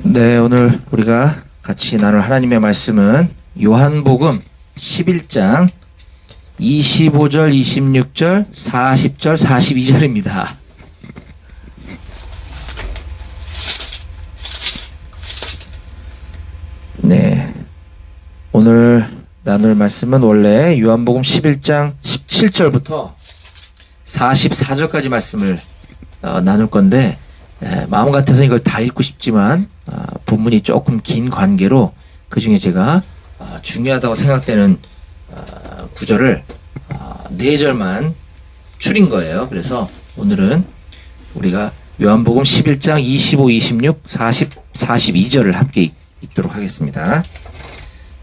네, 오늘 우리가 같이 나눌 하나님의 말씀은 요한복음 11장 25절, 26절, 40절, 42절입니다. 네, 오늘 나눌 말씀은 원래 요한복음 11장 17절부터 44절까지 말씀을 나눌 건데 마음 같아서 이걸 다 읽고 싶지만 본문이 조금 긴 관계로 그 중에 제가 중요하다고 생각되는 구절을 4절만 줄인 거예요. 그래서 오늘은 우리가 요한복음 11장 25, 26, 40, 42절을 함께 읽도록 하겠습니다.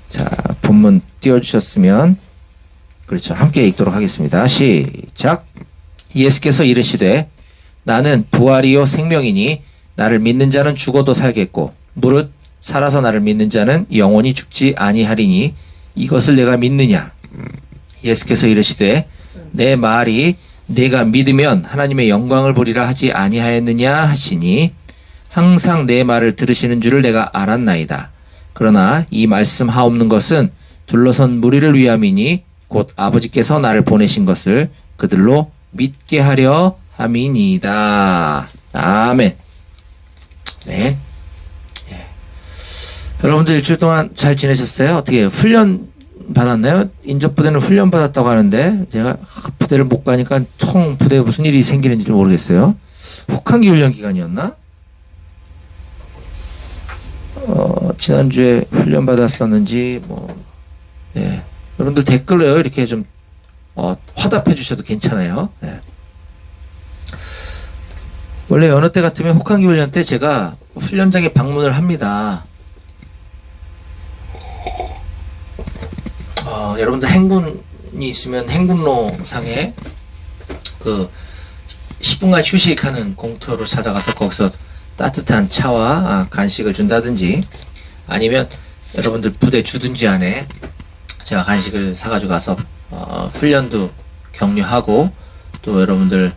자, 본문 띄워주셨으면 그렇죠. 함께 읽도록 하겠습니다. 시작. 예수께서 이르시되 나는 부활이요 생명이니 나를 믿는 자는 죽어도 살겠고 무릇 살아서 나를 믿는 자는 영원히 죽지 아니하리니 이것을 내가 믿느냐. 예수께서 이르시되 내 말이 내가 믿으면 하나님의 영광을 보리라 하지 아니하였느냐 하시니 항상 내 말을 들으시는 줄을 내가 알았나이다. 그러나 이 말씀 하옵는 것은 둘러선 무리를 위함이니 곧 아버지께서 나를 보내신 것을 그들로 믿게 하려 함이니이다. 아멘. 네. 예. 여러분들 일주일 동안 잘 지내셨어요? 어떻게 훈련 받았나요? 인접부대는 훈련 받았다고 하는데 제가 부대를 못 가니까 통 부대에 무슨 일이 생기는지 모르겠어요. 혹한기 훈련 기간이었나? 지난주에 훈련 받았었는지 예. 여러분들 댓글로 이렇게 좀 화답해 주셔도 괜찮아요. 예. 원래 어느 때 같으면 혹한기 훈련 때 제가 훈련장에 방문을 합니다. 여러분들 행군이 있으면 행군로 상에 그 10분간 휴식하는 공터로 찾아가서 거기서 따뜻한 차와 간식을 준다든지 아니면 여러분들 부대 주둔지 안에 제가 간식을 사가지고 가서 훈련도 격려하고 또 여러분들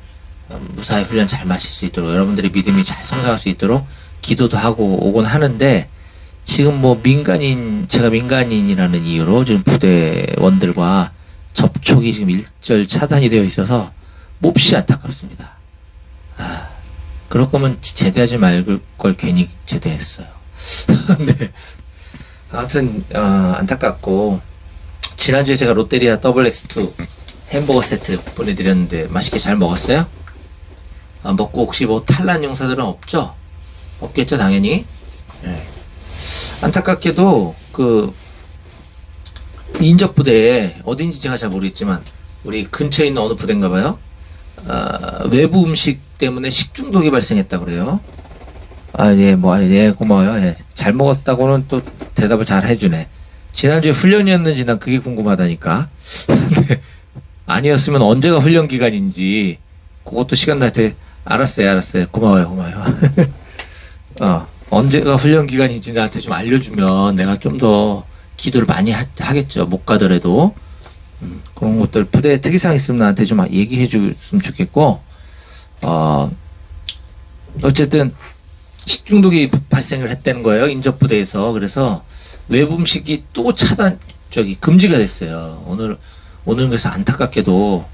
무사히 훈련 잘 마칠 수 있도록 여러분들의 믿음이 잘 성장할 수 있도록 기도도 하고 오곤 하는데 지금 제가 민간인이라는 이유로 지금 부대원들과 접촉이 지금 일절 차단이 되어 있어서 몹시 안타깝습니다. 그럴 거면 제대하지 말걸 괜히 제대했어요. 네. 아무튼 안타깝고 지난주에 제가 롯데리아 더블X2 햄버거 세트 보내드렸는데 맛있게 잘 먹었어요? 먹고 혹시 탈난 용사들은 없죠? 없겠죠, 당연히. 네. 안타깝게도 인접부대에 어딘지 제가 잘 모르겠지만 우리 근처에 있는 어느 부대인가 봐요. 외부 음식 때문에 식중독이 발생했다고 그래요. 예, 고마워요. 예. 잘 먹었다고는 또 대답을 잘 해주네. 지난주에 훈련이었는지 난 그게 궁금하다니까. 아니었으면 언제가 훈련 기간인지 그것도 시간 날 때 알았어요. 고마워요. 언제가 훈련 기간인지 나한테 좀 알려주면 내가 좀 더 기도를 많이 하겠죠. 못 가더라도. 그런 것들 부대 특이사항 있으면 나한테 좀 얘기해 줬으면 좋겠고 어쨌든 식중독이 발생을 했다는 거예요. 인접부대에서. 그래서 외부 음식이 또 금지가 됐어요. 오늘 그래서 안타깝게도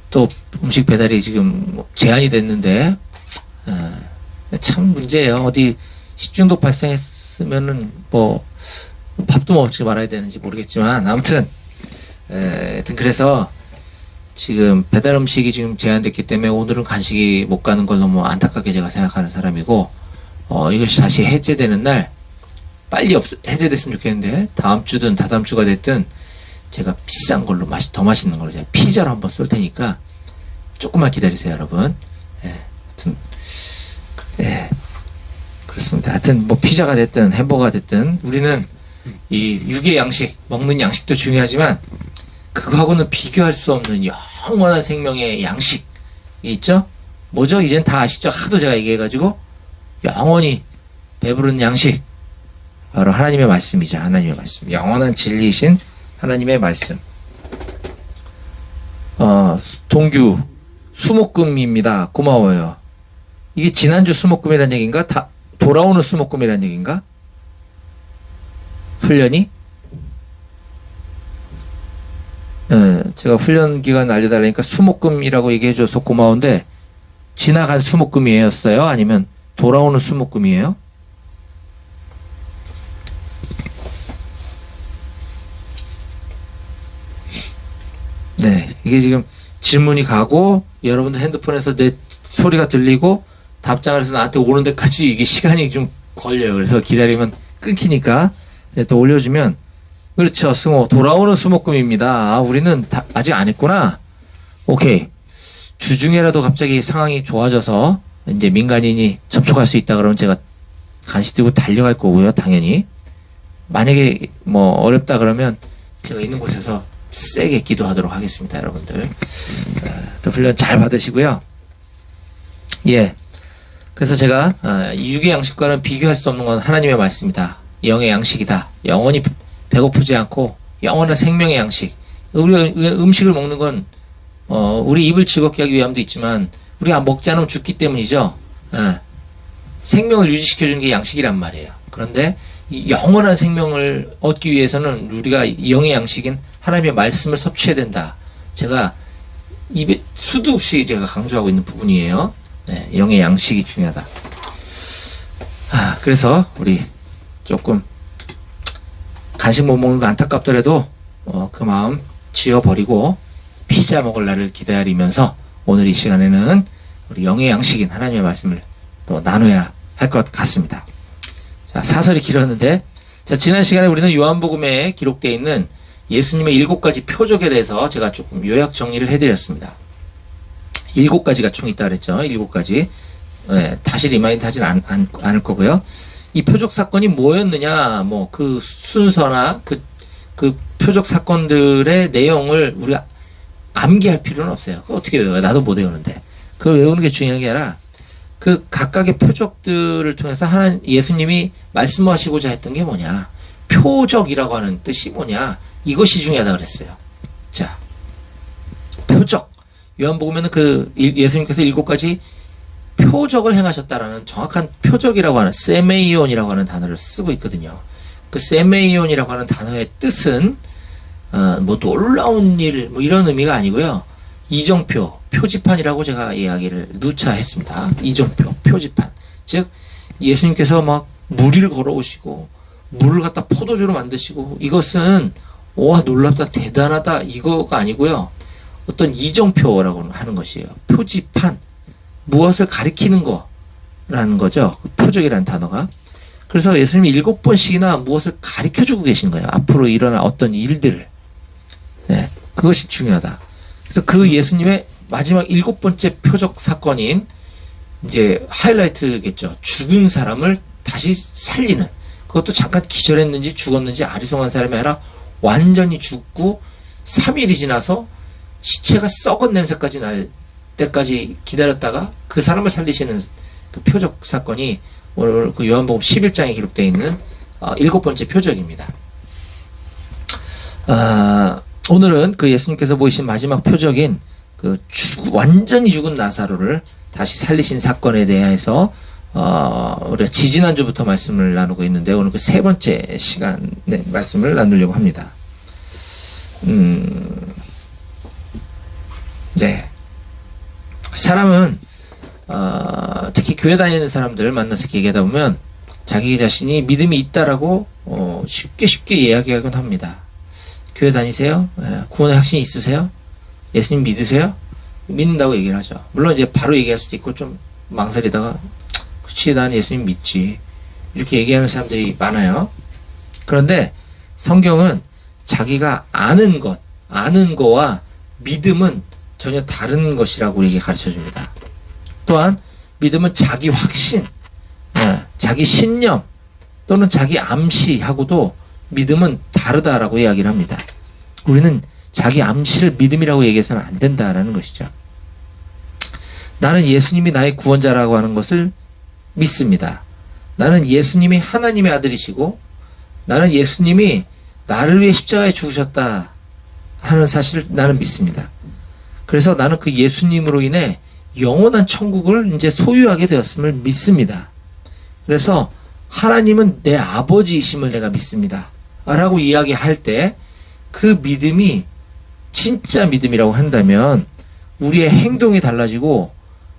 또 음식 배달이 지금 제한이 됐는데 참 문제예요. 어디 식중독 발생했으면은 밥도 먹지 말아야 되는지 모르겠지만 아무튼 그래서 지금 배달 음식이 지금 제한됐기 때문에 오늘은 간식이 못 가는 걸 너무 안타깝게 제가 생각하는 사람이고 이것이 다시 해제되는 날 빨리 해제됐으면 좋겠는데 다음 주든 다다음 주가 됐든 제가 비싼 걸로 더 맛있는 걸로 제가 피자로 한번 쏠 테니까 조금만 기다리세요, 여러분. 하여튼 그렇습니다. 하여튼 피자가 됐든 햄버거가 됐든 우리는 이 육의 양식, 먹는 양식도 중요하지만 그거하고는 비교할 수 없는 영원한 생명의 양식이 있죠? 뭐죠? 이젠 다 아시죠? 하도 제가 얘기해가지고 영원히 배부른 양식 바로 하나님의 말씀이죠. 하나님의 말씀. 영원한 진리이신 하나님의 말씀. 동규 수목금입니다. 고마워요. 이게 지난주 수목금이라는 얘기인가? 돌아오는 수목금이라는 얘기인가? 훈련이? 제가 훈련 기간 알려달라니까 수목금이라고 얘기해줘서 고마운데, 지나간 수목금이었어요? 아니면 돌아오는 수목금이에요? 네, 이게 지금 질문이 가고 여러분들 핸드폰에서 내 소리가 들리고 답장을 해서 나한테 오는 데까지 이게 시간이 좀 걸려요. 그래서 기다리면 끊기니까 또 올려주면. 그렇죠, 승호. 돌아오는 수목금입니다. 아, 우리는 아직 안 했구나. 오케이. 주중에라도 갑자기 상황이 좋아져서 이제 민간인이 접촉할 수 있다 그러면 제가 간식 들고 달려갈 거고요, 당연히. 만약에 뭐 어렵다 그러면 제가 있는 곳에서 세게 기도하도록 하겠습니다, 여러분들. 또 훈련 잘 받으시고요. 예. 그래서 제가 육의 양식과는 비교할 수 없는 건 하나님의 말씀이다. 영의 양식이다. 영원히 배고프지 않고 영원한 생명의 양식. 우리가 음식을 먹는 건 우리 입을 즐겁게 하기 위함도 있지만 우리가 먹지 않으면 죽기 때문이죠. 생명을 유지시켜주는 게 양식이란 말이에요. 그런데 이 영원한 생명을 얻기 위해서는 우리가 영의 양식인 하나님의 말씀을 섭취해야 된다. 제가 입에 수도 없이 제가 강조하고 있는 부분이에요. 네, 영의 양식이 중요하다. 그래서 우리 조금 간식 못 먹는 거 안타깝더라도 그 마음 지워버리고 피자 먹을 날을 기다리면서 오늘 이 시간에는 우리 영의 양식인 하나님의 말씀을 또 나눠야 할 것 같습니다. 자, 사설이 길었는데, 자, 지난 시간에 우리는 요한복음에 기록되어 있는 예수님의 7가지 표적에 대해서 제가 조금 요약 정리를 해드렸습니다. 7가지가 총 있다 그랬죠. 7가지. 네, 다시 리마인드 하진 않을 거고요. 이 표적 사건이 뭐였느냐, 뭐, 그 순서나 그 표적 사건들의 내용을 우리가 암기할 필요는 없어요. 그거 어떻게 외워요? 나도 못 외우는데. 그걸 외우는 게 중요한 게 아니라, 그 각각의 표적들을 통해서 예수님이 말씀하시고자 했던 게 뭐냐. 표적이라고 하는 뜻이 뭐냐. 이것이 중요하다 그랬어요. 자, 표적. 요한복음에는 예수님께서 7가지 표적을 행하셨다라는 정확한 표적이라고 하는 세메이온이라고 하는 단어를 쓰고 있거든요. 그 세메이온이라고 하는 단어의 뜻은 뭐 놀라운 일, 뭐 이런 의미가 아니고요. 이정표, 표지판이라고 제가 이야기를 누차 했습니다. 이정표, 표지판. 즉, 예수님께서 막 무리를 걸어오시고, 물을 갖다 포도주로 만드시고, 이것은, 와, 놀랍다, 대단하다, 이거가 아니고요. 어떤 이정표라고 하는 것이에요. 표지판. 무엇을 가리키는 거라는 거죠. 표적이라는 단어가. 그래서 예수님이 7번씩이나 무엇을 가리켜주고 계신 거예요. 앞으로 일어날 어떤 일들을. 네, 그것이 중요하다. 그래서 그 예수님의 마지막 7번째 표적 사건인 이제 하이라이트겠죠. 죽은 사람을 다시 살리는. 그것도 잠깐 기절했는지 죽었는지 아리송한 사람이 아니라 완전히 죽고 3일이 지나서 시체가 썩은 냄새까지 날 때까지 기다렸다가 그 사람을 살리시는 그 표적 사건이 오늘 그 요한복음 11장에 기록되어 있는 7번째 표적입니다. 오늘은 그 예수님께서 보이신 마지막 표적인 그 완전히 죽은 나사로를 다시 살리신 사건에 대해서 우리가 지지난주부터 말씀을 나누고 있는데 오늘 그 3번째 시간에 말씀을 나누려고 합니다. 네. 사람은 특히 교회 다니는 사람들 만나서 얘기하다 보면 자기 자신이 믿음이 있다라고 쉽게 이야기하곤 합니다. 교회 다니세요? 구원의 확신이 있으세요? 예수님 믿으세요? 믿는다고 얘기를 하죠. 물론 이제 바로 얘기할 수도 있고 좀 망설이다가 그치, 난 예수님 믿지, 이렇게 얘기하는 사람들이 많아요. 그런데 성경은 자기가 아는 거와 믿음은 전혀 다른 것이라고 우리에게 가르쳐 줍니다. 또한 믿음은 자기 확신, 자기 신념 또는 자기 암시하고도 믿음은 다르다라고 이야기를 합니다. 우리는 자기 암시를 믿음이라고 얘기해서는 안 된다라는 것이죠. 나는 예수님이 나의 구원자라고 하는 것을 믿습니다. 나는 예수님이 하나님의 아들이시고 나는 예수님이 나를 위해 십자가에 죽으셨다 하는 사실을 나는 믿습니다. 그래서 나는 그 예수님으로 인해 영원한 천국을 이제 소유하게 되었음을 믿습니다. 그래서 하나님은 내 아버지이심을 내가 믿습니다. 라고 이야기할 때 그 믿음이 진짜 믿음이라고 한다면 우리의 행동이 달라지고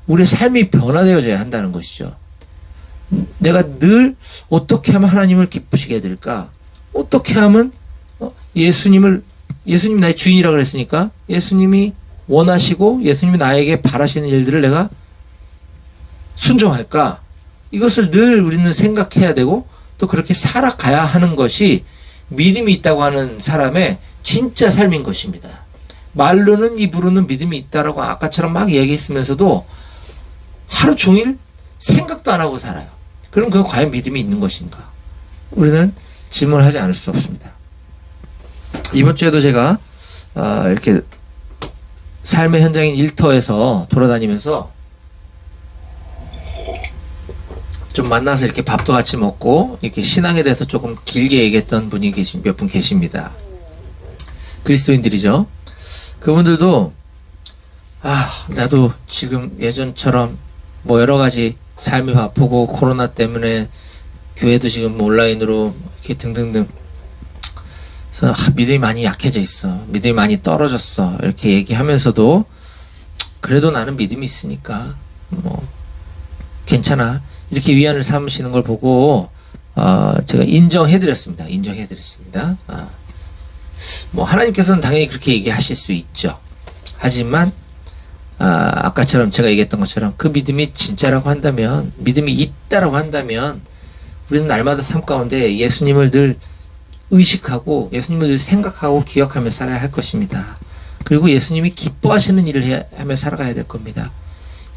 우리의 삶이 변화되어져야 한다는 것이죠. 내가 늘 어떻게 하면 하나님을 기쁘시게 될까? 어떻게 하면 예수님 나의 주인이라고 그랬으니까 예수님이 원하시고 예수님이 나에게 바라시는 일들을 내가 순종할까? 이것을 늘 우리는 생각해야 되고 또 그렇게 살아가야 하는 것이 믿음이 있다고 하는 사람의 진짜 삶인 것입니다. 말로는 입으로는 믿음이 있다라고 아까처럼 막 얘기했으면서도 하루 종일 생각도 안 하고 살아요. 그럼 그건 과연 믿음이 있는 것인가? 우리는 질문하지 않을 수 없습니다. 이번 주에도 제가 이렇게 삶의 현장인 일터에서 돌아다니면서 좀 만나서 이렇게 밥도 같이 먹고 이렇게 신앙에 대해서 조금 길게 얘기했던 분이 몇 분 계십니다. 그리스도인들이죠. 그분들도 나도 지금 예전처럼 뭐 여러 가지 삶이 바쁘고 코로나 때문에 교회도 지금 온라인으로 이렇게 등등등 그래서 믿음이 많이 약해져 있어. 믿음이 많이 떨어졌어. 이렇게 얘기하면서도 그래도 나는 믿음이 있으니까 뭐 괜찮아. 이렇게 위안을 삼으시는 걸 보고 제가 인정해드렸습니다. 뭐 하나님께서는 당연히 그렇게 얘기하실 수 있죠. 하지만 아까처럼 제가 얘기했던 것처럼 그 믿음이 진짜라고 한다면, 믿음이 있다라고 한다면 우리는 날마다 삶 가운데 예수님을 늘 의식하고 예수님을 늘 생각하고 기억하며 살아야 할 것입니다. 그리고 예수님이 기뻐하시는 일을 하며 살아가야 될 겁니다.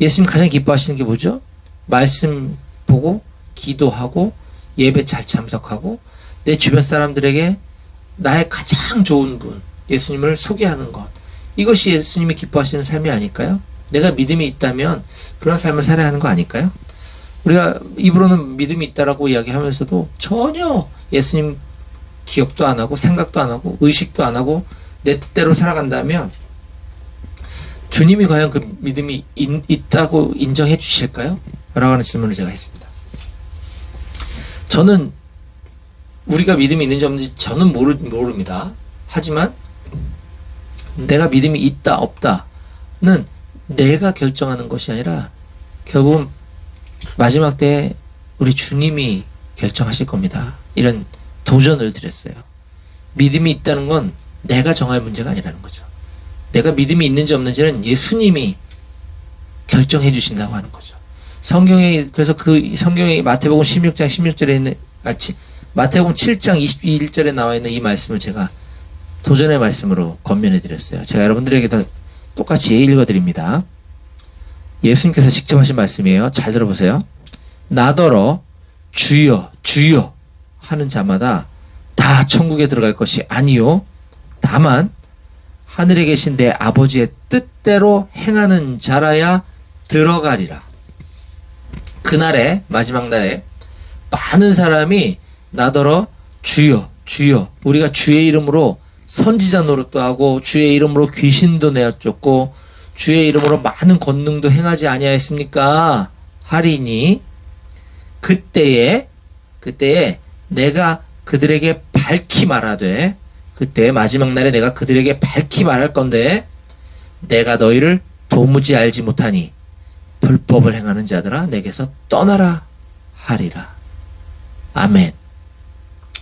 예수님 가장 기뻐하시는 게 뭐죠? 말씀 보고 기도하고 예배 잘 참석하고 내 주변 사람들에게 나의 가장 좋은 분 예수님을 소개하는 것, 이것이 예수님이 기뻐하시는 삶이 아닐까요? 내가 믿음이 있다면 그런 삶을 살아야 하는 거 아닐까요? 우리가 입으로는 믿음이 있다라고 이야기하면서도 전혀 예수님 기억도 안 하고 생각도 안 하고 의식도 안 하고 내 뜻대로 살아간다면 주님이 과연 그 믿음이 있다고 인정해 주실까요? 라고 하는 질문을 제가 했습니다. 저는 우리가 믿음이 있는지 없는지 저는 모릅니다. 하지만 내가 믿음이 있다 없다는 내가 결정하는 것이 아니라 결국은 마지막 때에 우리 주님이 결정하실 겁니다. 이런 도전을 드렸어요. 믿음이 있다는 건 내가 정할 문제가 아니라는 거죠. 내가 믿음이 있는지 없는지는 예수님이 결정해 주신다고 하는 거죠. 그래서 그 성경에 마태복음 16장 16절에 있는, 마태복음 7장 21절에 나와 있는 이 말씀을 제가 도전의 말씀으로 건면해 드렸어요. 제가 여러분들에게 더 똑같이 읽어 드립니다. 예수님께서 직접 하신 말씀이에요. 잘 들어보세요. 나더러 주여 주여 하는 자마다 다 천국에 들어갈 것이 아니요 다만 하늘에 계신 내 아버지의 뜻대로 행하는 자라야 들어가리라. 그날에, 마지막 날에 많은 사람이 나더러 주여 주여, 우리가 주의 이름으로 선지자 노릇도 하고 주의 이름으로 귀신도 내어 쫓고 주의 이름으로 많은 권능도 행하지 아니하였습니까? 하리니 그때에 내가 그들에게 밝히 말하되, 그때 마지막 날에 내가 그들에게 밝히 말할 건데, 내가 너희를 도무지 알지 못하니 불법을 행하는 자들아 내게서 떠나라 하리라. 아멘.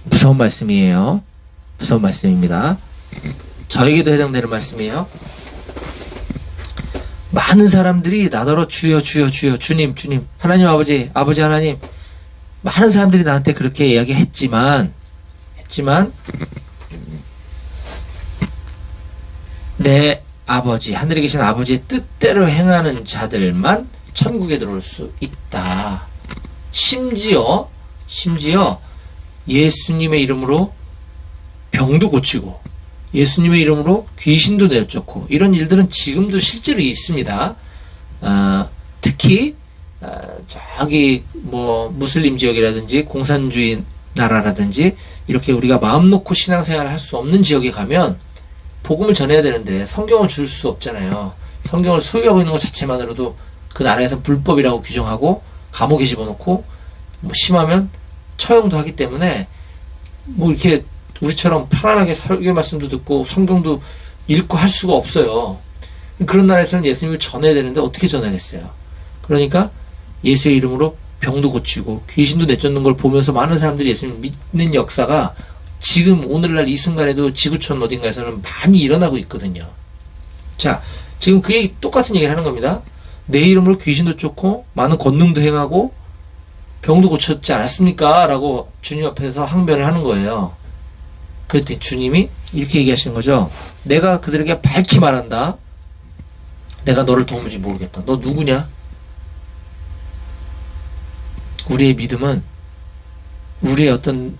무서운 말씀이에요. 무서운 말씀입니다. 저에게도 해당되는 말씀이에요. 많은 사람들이 나더러 주여 주여 주여, 주님 주님, 하나님 아버지 하나님, 많은 사람들이 나한테 그렇게 이야기했지만 내 아버지, 하늘에 계신 아버지의 뜻대로 행하는 자들만 천국에 들어올 수 있다. 심지어 예수님의 이름으로 병도 고치고 예수님의 이름으로 귀신도 내쫓고 이런 일들은 지금도 실제로 있습니다. 특히 저기 뭐 무슬림 지역이라든지 공산주의 나라라든지 이렇게 우리가 마음 놓고 신앙생활을 할 수 없는 지역에 가면 복음을 전해야 되는데 성경을 줄 수 없잖아요. 성경을 소유하고 있는 것 자체만으로도 그 나라에서 불법이라고 규정하고 감옥에 집어넣고 뭐 심하면 처형도 하기 때문에 뭐 이렇게 우리처럼 편안하게 설교 말씀도 듣고 성경도 읽고 할 수가 없어요. 그런 나라에서는 예수님을 전해야 되는데 어떻게 전하겠어요? 그러니까 예수의 이름으로 병도 고치고 귀신도 내쫓는 걸 보면서 많은 사람들이 예수님을 믿는 역사가 지금 오늘날 이 순간에도 지구촌 어딘가에서는 많이 일어나고 있거든요. 자, 지금 그 얘기, 똑같은 얘기를 하는 겁니다. 내 이름으로 귀신도 쫓고 많은 권능도 행하고 병도 고쳤지 않았습니까? 라고 주님 앞에서 항변을 하는 거예요. 그랬더니 주님이 이렇게 얘기하시는 거죠. 내가 그들에게 밝히 말한다. 내가 너를 도무지 모르겠다. 너 누구냐? 우리의 믿음은 우리의 어떤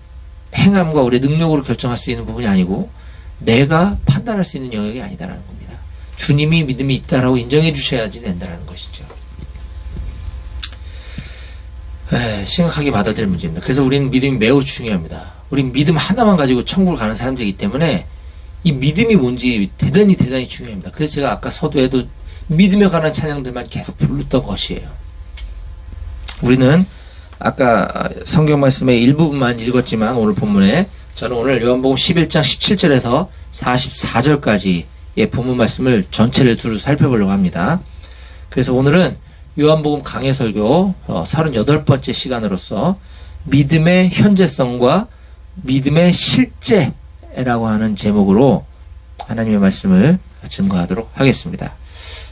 행함과 우리의 능력으로 결정할 수 있는 부분이 아니고 내가 판단할 수 있는 영역이 아니다라는 겁니다. 주님이 믿음이 있다라고 인정해 주셔야지 된다라는 것이죠. 심각하게 받아들일 문제입니다. 그래서 우리는 믿음이 매우 중요합니다. 우린 믿음 하나만 가지고 천국을 가는 사람들이기 때문에 이 믿음이 뭔지 대단히 중요합니다. 그래서 제가 아까 서두에도 믿음에 관한 찬양들만 계속 부르던 것이에요. 우리는 아까 성경 말씀의 일부분만 읽었지만 오늘 본문에 저는 오늘 요한복음 11장 17절에서 44절까지의 본문 말씀을 전체를 두루 살펴보려고 합니다. 그래서 오늘은 요한복음 강해 설교 38번째 시간으로서 믿음의 현재성과 믿음의 실제라고 하는 제목으로 하나님의 말씀을 증거하도록 하겠습니다.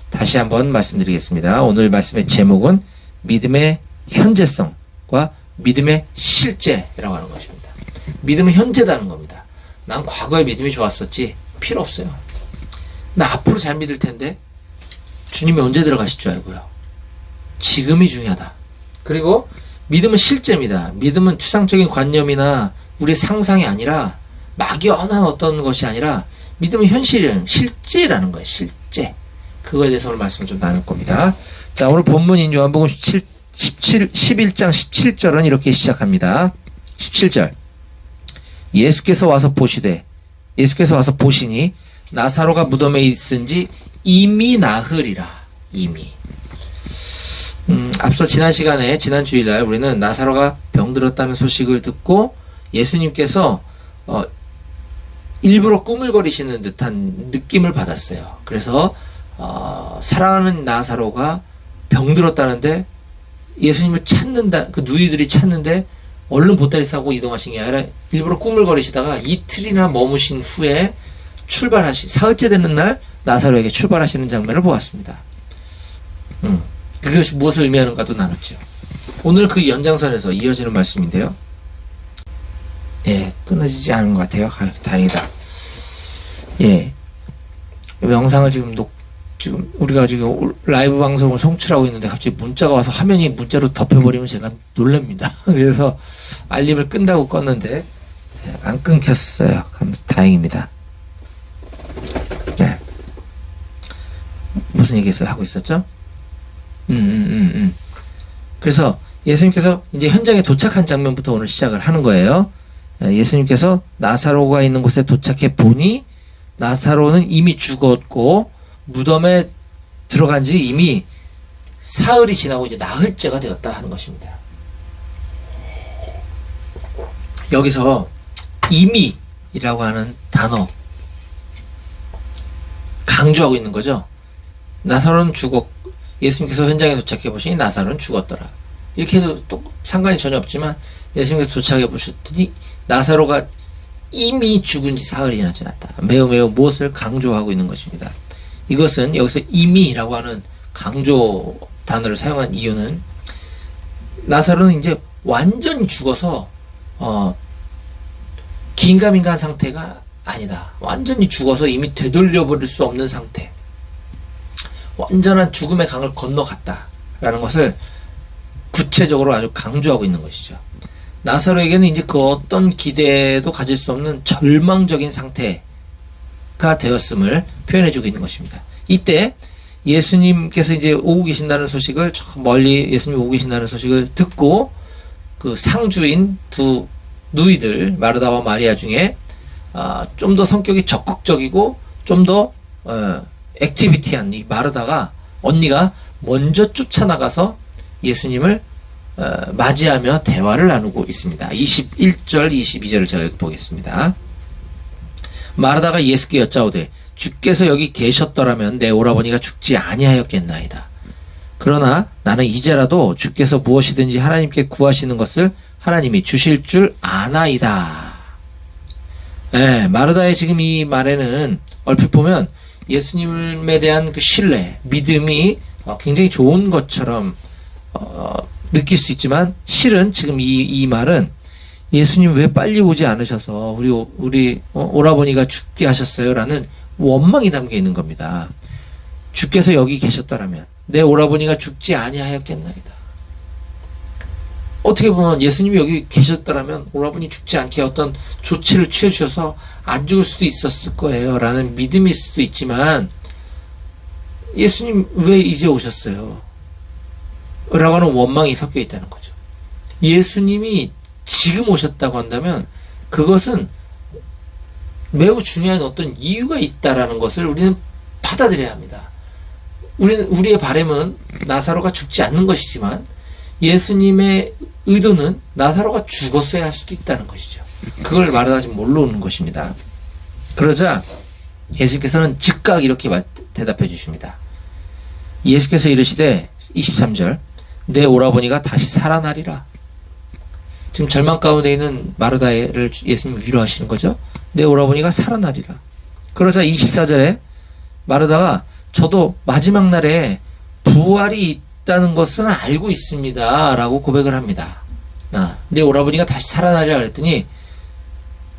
다시 한번 말씀드리겠습니다. 오늘 말씀의 제목은 믿음의 현재성과 믿음의 실제라고 하는 것입니다. 믿음은 현재다는 겁니다. 난 과거에 믿음이 좋았었지 필요 없어요. 나 앞으로 잘 믿을 텐데 주님이 언제 들어가실 줄 알고요. 지금이 중요하다. 그리고 믿음은 실제입니다. 믿음은 추상적인 관념이나 우리 상상이 아니라 막연한 어떤 것이 아니라 믿음은 현실이라는 실제라는 거예요. 실제. 그거에 대해서 오늘 말씀을 좀 나눌 겁니다. 자, 오늘 본문인 요한복음 11장 17절은 이렇게 시작합니다. 17절. 예수께서 와서 보시니 나사로가 무덤에 있은지 이미 나흘이라. 이미. 앞서 지난 주일날 우리는 나사로가 병들었다는 소식을 듣고 예수님께서 일부러 꾸물거리시는 듯한 느낌을 받았어요. 그래서 사랑하는 나사로가 병들었다는데 예수님을 찾는다, 그 누이들이 찾는데 얼른 보따리 싸고 이동하신 게 아니라 일부러 꾸물거리시다가 이틀이나 머무신 후에 사흘째 되는 날 나사로에게 출발하시는 장면을 보았습니다. 그것이 무엇을 의미하는가도 나눴죠. 오늘 그 연장선에서 이어지는 말씀인데요. 예, 끊어지지 않은 것 같아요. 다행이다. 예. 영상을 지금 우리가 지금 라이브 방송을 송출하고 있는데 갑자기 문자가 와서 화면이 문자로 덮여버리면 제가 놀랍니다. 그래서 알림을 끈다고 껐는데 안 끊겼어요. 다행입니다. 네. 무슨 얘기 하고 있었죠? 그래서 예수님께서 이제 현장에 도착한 장면부터 오늘 시작을 하는 거예요. 예수님께서 나사로가 있는 곳에 도착해 보니 나사로는 이미 죽었고 무덤에 들어간 지 이미 사흘이 지나고 이제 나흘째가 되었다 하는 것입니다. 여기서 이미라고 하는 단어 강조하고 있는 거죠. 나사로는 예수님께서 현장에 도착해 보시니 나사로는 죽었더라. 이렇게 해도 또 상관이 전혀 없지만 예수님께서 도착해 보셨더니 나사로가 이미 죽은 지 사흘이나 지났다. 매우 무엇을 강조하고 있는 것입니다. 이것은 여기서 이미라고 하는 강조 단어를 사용한 이유는 나사로는 이제 완전히 죽어서 긴가민가한 상태가 아니다. 완전히 죽어서 이미 되돌려버릴 수 없는 상태. 완전한 죽음의 강을 건너갔다라는 것을 구체적으로 아주 강조하고 있는 것이죠. 나사로에게는 이제 그 어떤 기대도 가질 수 없는 절망적인 상태가 되었음을 표현해주고 있는 것입니다. 이때 예수님께서 이제 오고 계신다는 소식을 저 멀리 예수님이 오고 계신다는 소식을 듣고 그 상주인 두 누이들 마르다와 마리아 중에 좀 더 성격이 적극적이고 좀 더 액티비티한 이 마르다가 언니가 먼저 쫓아나가서 예수님을 맞이하며 대화를 나누고 있습니다. 21절, 22절을 제가 읽어보겠습니다. 마르다가 예수께 여짜오되 주께서 여기 계셨더라면 내 오라버니가 죽지 아니하였겠나이다. 그러나 나는 이제라도 주께서 무엇이든지 하나님께 구하시는 것을 하나님이 주실 줄 아나이다. 네, 마르다의 지금 이 말에는 얼핏 보면 예수님에 대한 그 신뢰, 믿음이 굉장히 좋은 것처럼 느낄 수 있지만 실은 지금 이 말은 예수님 왜 빨리 오지 않으셔서 우리 오라버니가 죽게 하셨어요? 라는 원망이 담겨 있는 겁니다. 주께서 여기 계셨더라면 내 오라버니가 죽지 아니하였겠나이다. 어떻게 보면 예수님이 여기 계셨더라면 오라버니 죽지 않게 어떤 조치를 취해주셔서 안 죽을 수도 있었을 거예요 라는 믿음일 수도 있지만 예수님 왜 이제 오셨어요? 라고 하는 원망이 섞여 있다는 거죠. 예수님이 지금 오셨다고 한다면 그것은 매우 중요한 어떤 이유가 있다라는 것을 우리는 받아들여야 합니다. 우리의 바람은 나사로가 죽지 않는 것이지만 예수님의 의도는 나사로가 죽었어야 할 수도 있다는 것이죠. 그걸 마르다가 지금 모르는 것입니다. 그러자 예수께서는 즉각 이렇게 대답해 주십니다. 예수께서 이르시되 23절 내 오라버니가 다시 살아나리라. 지금 절망 가운데 있는 마르다를 예수님 위로하시는 거죠. 내 오라버니가 살아나리라. 그러자 24절에 마르다가 저도 마지막 날에 부활이 있다는 것은 알고 있습니다 라고 고백을 합니다. 내 오라버니가 다시 살아나리라 그랬더니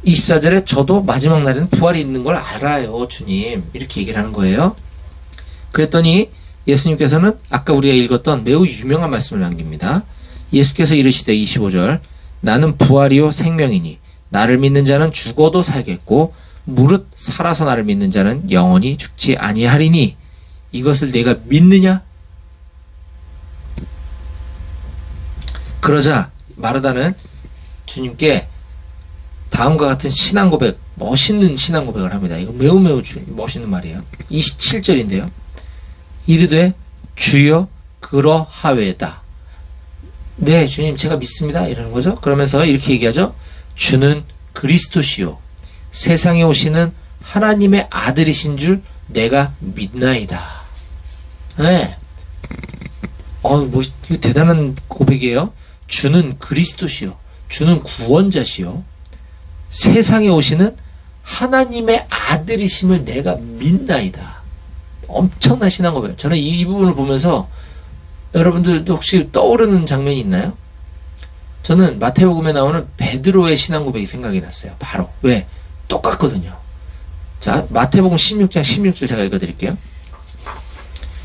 24절에 저도 마지막 날에는 부활이 있는 걸 알아요 주님, 이렇게 얘기를 하는 거예요. 그랬더니 예수님께서는 아까 우리가 읽었던 매우 유명한 말씀을 남깁니다. 예수께서 이르시되 25절 나는 부활이요 생명이니 나를 믿는 자는 죽어도 살겠고 무릇 살아서 나를 믿는 자는 영원히 죽지 아니하리니 이것을 내가 믿느냐? 그러자 마르다는 주님께 다음과 같은 신앙 고백, 멋있는 신앙 고백을 합니다. 이거 매우 멋있는 말이에요. 27절인데요. 이르되 주여 그러하외다. 네 주님 제가 믿습니다 이러는 거죠. 그러면서 이렇게 얘기하죠. 주는 그리스도시요 세상에 오시는 하나님의 아들이신 줄 내가 믿나이다. 네. 이거 대단한 고백이에요. 주는 그리스도시요 주는 구원자시요 세상에 오시는 하나님의 아들이심을 내가 믿나이다. 엄청난 신앙 고백. 저는 이 부분을 보면서 여러분들도 혹시 떠오르는 장면이 있나요? 저는 마태복음에 나오는 베드로의 신앙 고백이 생각이 났어요. 바로. 왜? 똑같거든요. 자, 마태복음 16장 16절 제가 읽어드릴게요.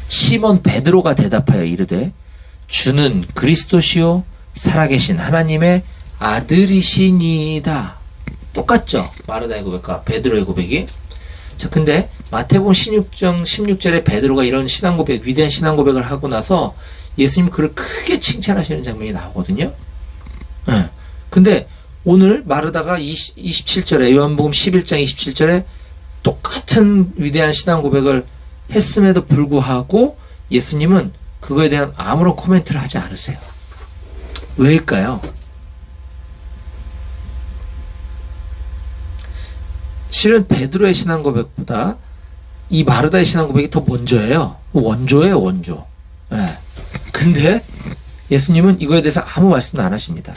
시몬 베드로가 대답하여 이르되 주는 그리스도시요 살아계신 하나님의 아들이시니이다. 똑같죠? 마르다의 고백과 베드로의 고백이. 자, 근데 마태복음 16장 16절에 베드로가 이런 신앙 고백, 위대한 신앙 고백을 하고 나서 예수님 그를 크게 칭찬하시는 장면이 나오거든요. 네. 근데 오늘 마르다가 27절에 요한복음 11장 27절에 똑같은 위대한 신앙 고백을 했음에도 불구하고 예수님은 그거에 대한 아무런 코멘트를 하지 않으세요. 왜일까요? 실은 베드로의 신앙 고백보다 이 마르다의 신앙 고백이 더 먼저예요. 원조예요, 원조. 네. 근데 예수님은 이거에 대해서 아무 말씀도 안 하십니다.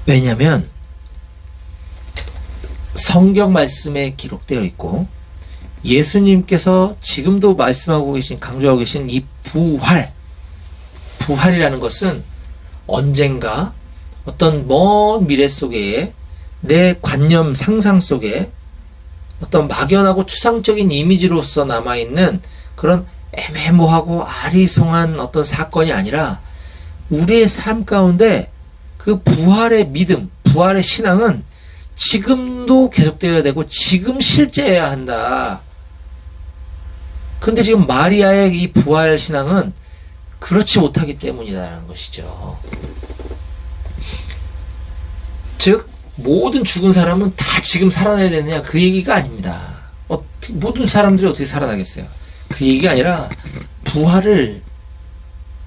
왜냐하면 성경 말씀에 기록되어 있고 예수님께서 지금도 말씀하고 계신, 강조하고 계신 이 부활이라는 것은 언젠가 어떤 먼 미래 속에 내 관념, 상상 속에 어떤 막연하고 추상적인 이미지로서 남아있는 그런 애매모호하고 아리송한 어떤 사건이 아니라 우리의 삶 가운데 그 부활의 믿음, 부활의 신앙은 지금도 계속되어야 되고 지금 실제해야 한다. 근데 지금 마리아의 이 부활 신앙은 그렇지 못하기 때문이라는 것이죠. 즉 모든 죽은 사람은 다 지금 살아나야 되느냐, 그 얘기가 아닙니다. 모든 사람들이 어떻게 살아나겠어요? 그 얘기가 아니라 부활을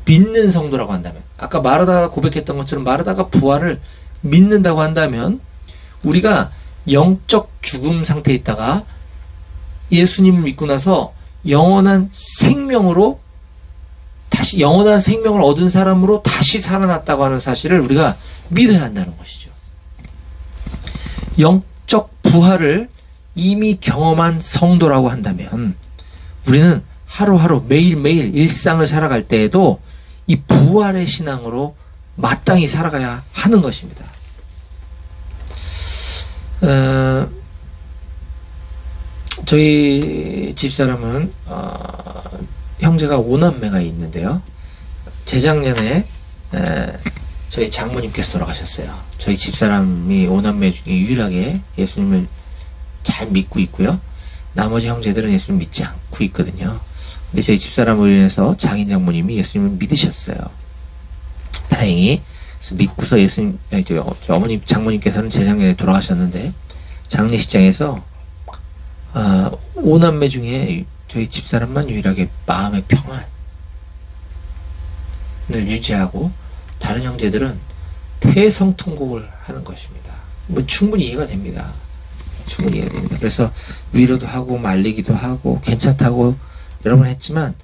믿는 성도라고 한다면, 아까 마르다가 고백했던 것처럼 마르다가 부활을 믿는다고 한다면, 우리가 영적 죽음 상태에 있다가 예수님을 믿고 나서 영원한 생명을 얻은 사람으로 다시 살아났다고 하는 사실을 우리가 믿어야 한다는 것이죠. 영적 부활을 이미 경험한 성도라고 한다면 우리는 하루하루 매일매일 일상을 살아갈 때에도 이 부활의 신앙으로 마땅히 살아가야 하는 것입니다. 저희 집사람은 형제가 5남매가 있는데요. 재작년에 저희 장모님께서 돌아가셨어요. 저희 집사람이 5남매 중에 유일하게 예수님을 잘 믿고 있고요. 나머지 형제들은 예수님 믿지 않고 있거든요. 근데 저희 집사람으로 인해서 장인 장모님이 예수님을 믿으셨어요. 다행히. 그래서 믿고서 어머님 장모님께서는 재작년에 돌아가셨는데, 장례식장에서 5남매 중에 저희 집사람만 유일하게 마음의 평안을 유지하고 다른 형제들은 태성통곡을 하는 것입니다. 충분히 이해가 됩니다. 충분히 이해가 됩니다. 그래서 위로도 하고 말리기도 하고 괜찮다고 여러 번 했지만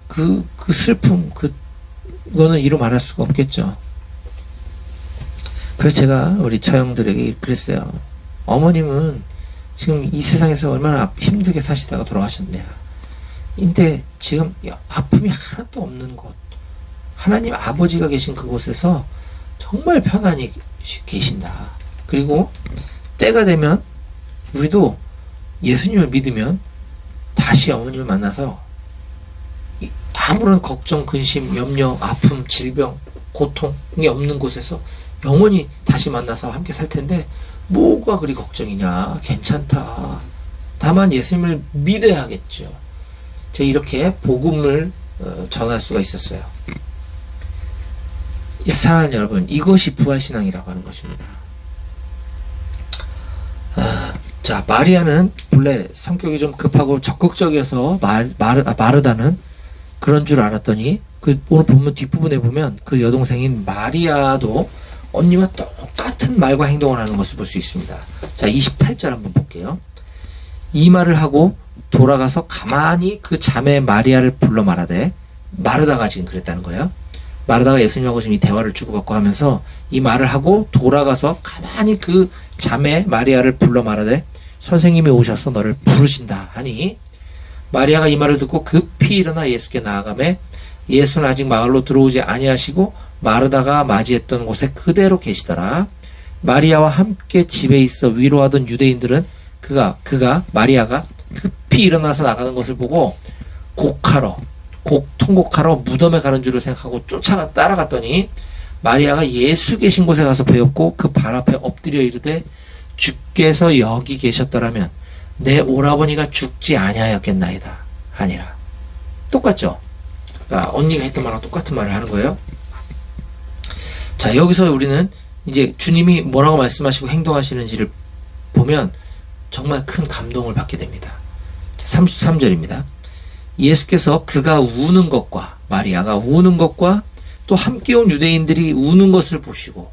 그 슬픔, 그거는 이루 말할 수가 없겠죠. 그래서 제가 우리 처형들에게 그랬어요. 어머님은 지금 이 세상에서 얼마나 힘들게 사시다가 돌아가셨냐. 근데 지금 아픔이 하나도 없는 곳, 하나님 아버지가 계신 그곳에서 정말 편안히 계신다. 그리고 때가 되면 우리도 예수님을 믿으면 다시 어머님을 만나서 아무런 걱정, 근심, 염려, 아픔, 질병, 고통이 없는 곳에서 영원히 다시 만나서 함께 살 텐데 뭐가 그리 걱정이냐. 괜찮다. 다만 예수님을 믿어야겠죠. 제가 이렇게 복음을 전할 수가 있었어요. 사랑하는 여러분, 이것이 부활신앙이라고 하는 것입니다. 자, 마리아는 본래 성격이 좀 급하고 적극적이어서 마르다는 그런 줄 알았더니 오늘 본문 뒷부분에 보면 그 여동생인 마리아도 언니와 똑같은 말과 행동을 하는 것을 볼 수 있습니다. 자, 28절 한번 볼게요. 이 말을 하고 돌아가서 가만히 그 자매 마리아를 불러 말하되, 마르다가 지금 그랬다는 거예요. 마르다가 예수님하고 지금 이 대화를 주고받고 하면서 이 말을 하고 돌아가서 가만히 그 자매 마리아를 불러 말하되, 선생님이 오셔서 너를 부르신다 하니, 마리아가 이 말을 듣고 급히 일어나 예수께 나아가매 예수는 아직 마을로 들어오지 아니하시고 마르다가 맞이했던 곳에 그대로 계시더라. 마리아와 함께 집에 있어 위로하던 유대인들은 마리아가 급히 일어나서 나가는 것을 보고 통곡하러 무덤에 가는 줄을 생각하고 따라갔더니 마리아가 예수 계신 곳에 가서 배웠고 그 발 앞에 엎드려 이르되, 주께서 여기 계셨더라면 내 오라버니가 죽지 아니하였겠나이다 하니라. 똑같죠? 그러니까 언니가 했던 말랑 똑같은 말을 하는 거예요. 자, 여기서 우리는 이제 주님이 뭐라고 말씀하시고 행동하시는지를 보면 정말 큰 감동을 받게 됩니다. 33절입니다. 예수께서 그가 우는 것과 마리아가 우는 것과 또 함께 온 유대인들이 우는 것을 보시고,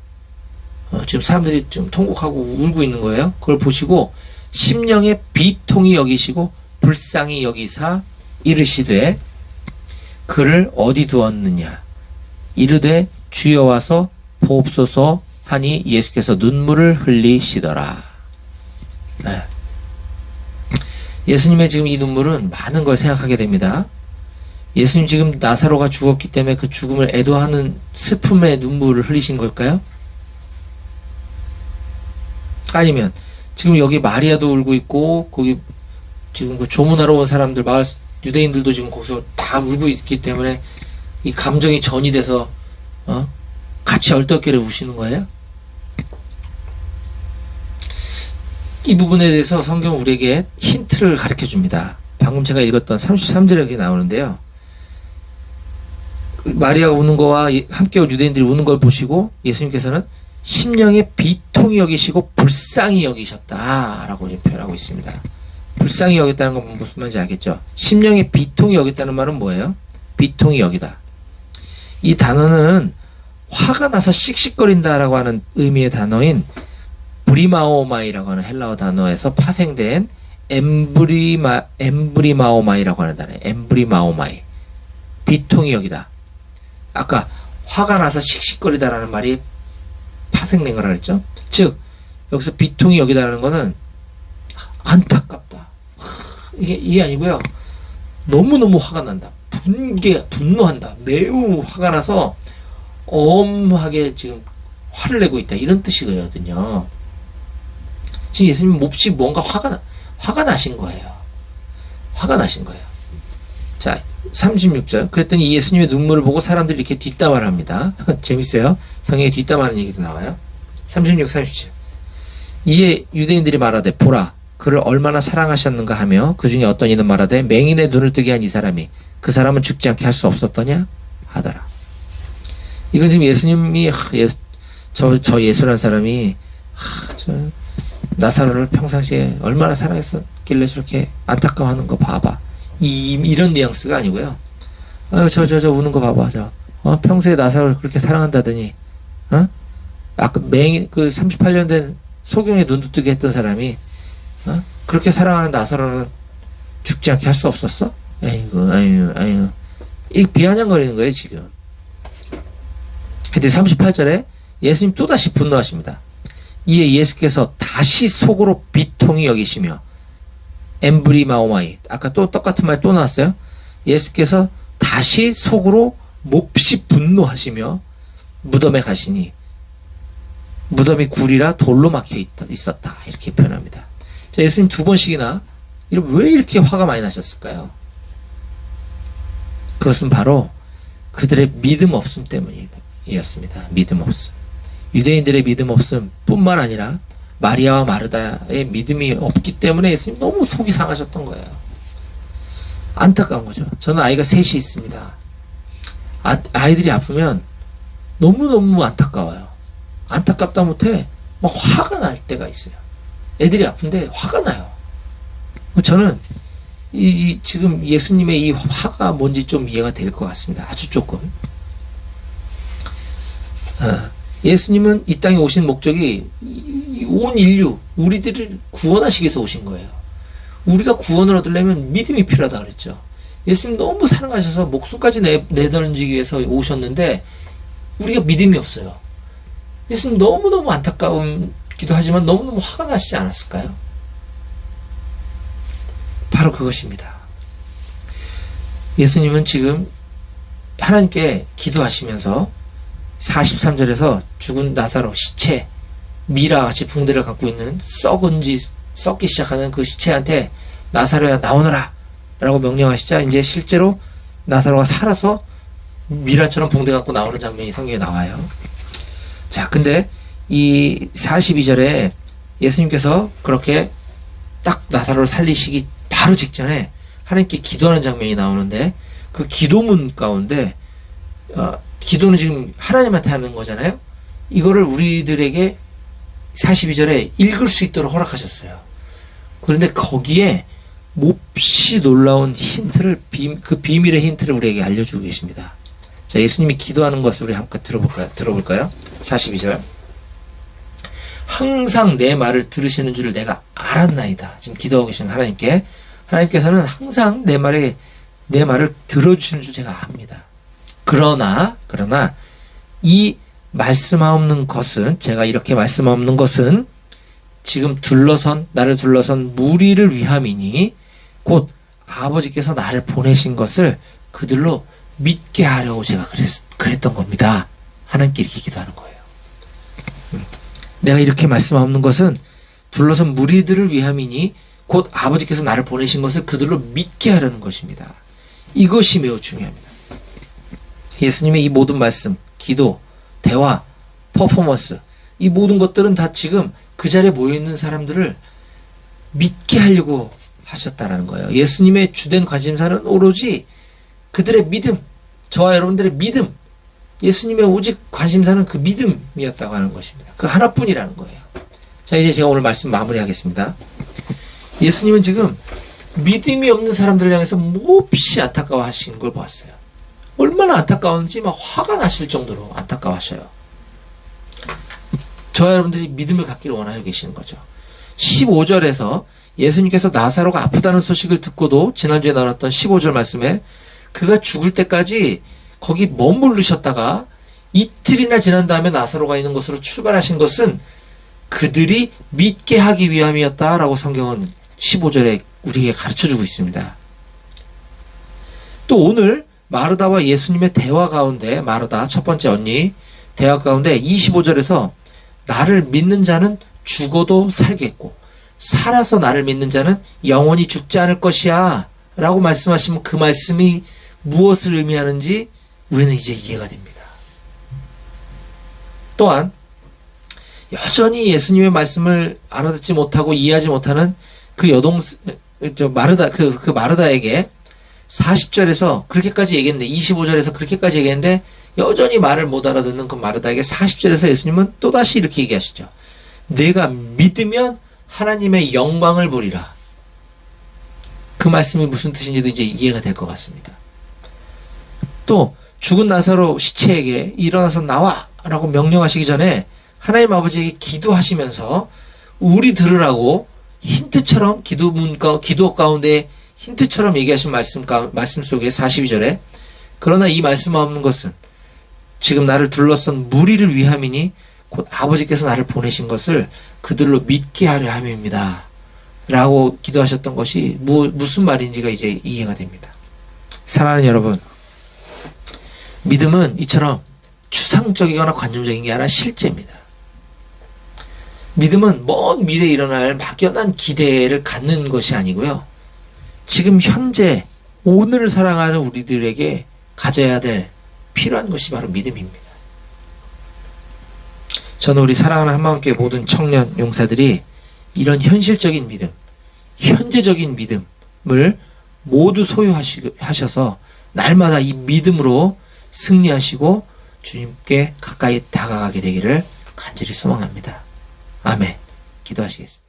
지금 사람들이 좀 통곡하고 울고 있는 거예요. 그걸 보시고 심령의 비통이 여기시고 불쌍히 여기사 이르시되, 그를 어디 두었느냐. 이르되 주여 와서 보옵소서 하니 예수께서 눈물을 흘리시더라. 네. 예수님의 지금 이 눈물은 많은 걸 생각하게 됩니다. 예수님 지금 나사로가 죽었기 때문에 그 죽음을 애도하는 슬픔의 눈물을 흘리신 걸까요? 아니면 지금 여기 마리아도 울고 있고 거기 지금 그 조문하러 온 사람들, 마을 유대인들도 지금 거기서 다 울고 있기 때문에 이 감정이 전이 돼서 같이 얼떨결에 우시는 거예요? 이 부분에 대해서 성경은 우리에게 힌트를 가르쳐 줍니다. 방금 제가 읽었던 33절에 여기 나오는데요. 마리아가 우는 거와 함께 온 유대인들이 우는 걸 보시고 예수님께서는 심령의 비통히 여기시고 불쌍히 여기셨다라고 표현하고 있습니다. 불쌍히 여겼다는 건 무슨 말인지 알겠죠? 심령의 비통히 여겼다는 말은 뭐예요? 비통히 여기다. 이 단어는 화가 나서 씩씩거린다라고 하는 의미의 단어인 브리마오마이라고 하는 헬라어 단어에서 파생된 엠브리마오마이라고 하는 단어예요. 엠브리마오마이. 비통히 여기다. 아까 화가 나서 씩씩거리다라는 말이 파생된 거라 그랬죠? 즉 여기서 비통히 여기다라는 거는 안타깝다. 이게 아니고요. 너무너무 화가 난다. 분노한다. 매우 화가 나서 엄하게 지금 화를 내고 있다. 이런 뜻이거든요. 지금 예수님 몹시 뭔가 화가 나신 거예요. 화가 나신 거예요. 자, 36절. 그랬더니 예수님의 눈물을 보고 사람들이 이렇게 뒷담화를 합니다. 재밌어요. 성경에 뒷담화하는 얘기도 나와요. 36, 37. 이에 유대인들이 말하되 보라 그를 얼마나 사랑하셨는가 하며 그 중에 어떤 이는 말하되 맹인의 눈을 뜨게 한 이 사람이 그 사람은 죽지 않게 할 수 없었더냐 하더라. 이건 지금 예수님이 저 예수라는 사람이 저 나사로를 평상시에 얼마나 사랑했었길래 저렇게 안타까워하는 거 봐봐. 이런 뉘앙스가 아니고요. 저 우는 거 봐봐. 평소에 나사로를 그렇게 사랑한다더니 아까 맹인 38년 된 소경의 눈도 뜨게 했던 사람이 그렇게 사랑하는 나사로는 죽지 않게 할 수 없었어? 아이고. 이 비아냥거리는 거예요, 지금. 근데 38절에 예수님 또다시 분노하십니다. 이에 예수께서 다시 속으로 비통히 여기시며 엠브리마오마이. 아까 또 똑같은 말 또 나왔어요. 예수께서 다시 속으로 몹시 분노하시며 무덤에 가시니 무덤이 굴이라 돌로 막혀 있었다. 이렇게 표현합니다. 자, 예수님 두 번씩이나 왜 이렇게 화가 많이 나셨을까요? 그것은 바로 그들의 믿음 없음 때문이었습니다. 믿음 없음. 유대인들의 믿음 없음 뿐만 아니라 마리아와 마르다의 믿음이 없기 때문에 예수님 너무 속이 상하셨던 거예요. 안타까운 거죠. 저는 아이가 셋이 있습니다. 아이들이 아프면 너무너무 안타까워요. 안타깝다 못해 막 화가 날 때가 있어요. 애들이 아픈데 화가 나요. 저는 지금 예수님의 이 화가 뭔지 좀 이해가 될 것 같습니다. 아주 조금. 예수님은 이 땅에 오신 목적이 온 인류, 우리들을 구원하시기 위해서 오신 거예요. 우리가 구원을 얻으려면 믿음이 필요하다 그랬죠. 예수님 너무 사랑하셔서 목숨까지 내던지기 위해서 오셨는데 우리가 믿음이 없어요. 예수님 너무너무 안타까움기도 하지만 너무너무 화가 나시지 않았을까요? 바로 그것입니다. 예수님은 지금 하나님께 기도하시면서 43절에서 죽은 나사로 시체, 미라같이 붕대를 갖고 있는 썩기 시작하는 그 시체한테 나사로야 나오너라 라고 명령하시자 이제 실제로 나사로가 살아서 미라처럼 붕대 갖고 나오는 장면이 성경에 나와요. 자, 근데 이 42절에 예수님께서 그렇게 딱 나사로를 살리시기 바로 직전에 하나님께 기도하는 장면이 나오는데 그 기도문 가운데 기도는 지금 하나님한테 하는 거잖아요. 이거를 우리들에게 42절에 읽을 수 있도록 허락하셨어요. 그런데 거기에 몹시 놀라운 힌트를 그 비밀의 힌트를 우리에게 알려주고 계십니다. 자, 예수님이 기도하는 것을 우리 함께 들어볼까요? 42절. 항상 내 말을 들으시는 줄을 내가 알았나이다. 지금 기도하고 계시는 하나님께서는 항상 내 말을 들어주시는 줄 제가 압니다. 그러나 이 말씀하옵는 것은, 제가 이렇게 말씀하옵는 것은 지금 나를 둘러선 무리를 위함이니 곧 아버지께서 나를 보내신 것을 그들로 믿게 하려고 제가 그랬던 겁니다. 하나님께 이렇게 기도하는 거예요. 내가 이렇게 말씀하옵는 것은 둘러선 무리들을 위함이니 곧 아버지께서 나를 보내신 것을 그들로 믿게 하려는 것입니다. 이것이 매우 중요합니다. 예수님의 이 모든 말씀, 기도, 대화, 퍼포먼스, 이 모든 것들은 다 지금 그 자리에 모여있는 사람들을 믿게 하려고 하셨다라는 거예요. 예수님의 주된 관심사는 오로지 그들의 믿음, 저와 여러분들의 믿음, 예수님의 오직 관심사는 그 믿음이었다고 하는 것입니다. 그 하나뿐이라는 거예요. 자, 이제 제가 오늘 말씀 마무리하겠습니다. 예수님은 지금 믿음이 없는 사람들을 향해서 몹시 안타까워하시는 걸 보았어요. 얼마나 안타까웠는지 막 화가 나실 정도로 안타까워하셔요. 저와 여러분들이 믿음을 갖기를 원하고 계시는 거죠. 15절에서 예수님께서 나사로가 아프다는 소식을 듣고도 지난주에 나눴던 15절 말씀에 그가 죽을 때까지 거기 머무르셨다가 이틀이나 지난 다음에 나사로가 있는 곳으로 출발하신 것은 그들이 믿게 하기 위함이었다라고 성경은 15절에 우리에게 가르쳐주고 있습니다. 또 오늘 마르다와 예수님의 대화 가운데, 마르다 첫 번째 언니 대화 가운데 25절에서 나를 믿는 자는 죽어도 살겠고 살아서 나를 믿는 자는 영원히 죽지 않을 것이야 라고 말씀하시면 그 말씀이 무엇을 의미하는지 우리는 이제 이해가 됩니다. 또한 여전히 예수님의 말씀을 알아듣지 못하고 이해하지 못하는 그 마르다에게 40절에서 그렇게까지 얘기했는데, 25절에서 그렇게까지 얘기했는데 여전히 말을 못 알아듣는 그 마르다에게 40절에서 예수님은 또다시 이렇게 얘기하시죠. 내가 믿으면 하나님의 영광을 보리라. 그 말씀이 무슨 뜻인지도 이제 이해가 될 것 같습니다. 또 죽은 나사로 시체에게 일어나서 나와 라고 명령하시기 전에 하나님 아버지에게 기도하시면서 우리 들으라고 힌트처럼 기도 가운데 힌트처럼 얘기하신 말씀 속에 42절에 그러나 이 말씀 없는 것은 지금 나를 둘러싼 무리를 위함이니 곧 아버지께서 나를 보내신 것을 그들로 믿게 하려 함입니다. 라고 기도하셨던 것이 무슨 말인지가 이제 이해가 됩니다. 사랑하는 여러분, 믿음은 이처럼 추상적이거나 관념적인 게 아니라 실제입니다. 믿음은 먼 미래에 일어날 막연한 기대를 갖는 것이 아니고요. 지금 현재 오늘을 살아가는 우리들에게 가져야 될 필요한 것이 바로 믿음입니다. 저는 우리 사랑하는 한마음교회 모든 청년 용사들이 이런 현실적인 믿음, 현재적인 믿음을 모두 소유하셔서 날마다 이 믿음으로 승리하시고 주님께 가까이 다가가게 되기를 간절히 소망합니다. 아멘. 기도하시겠습니다.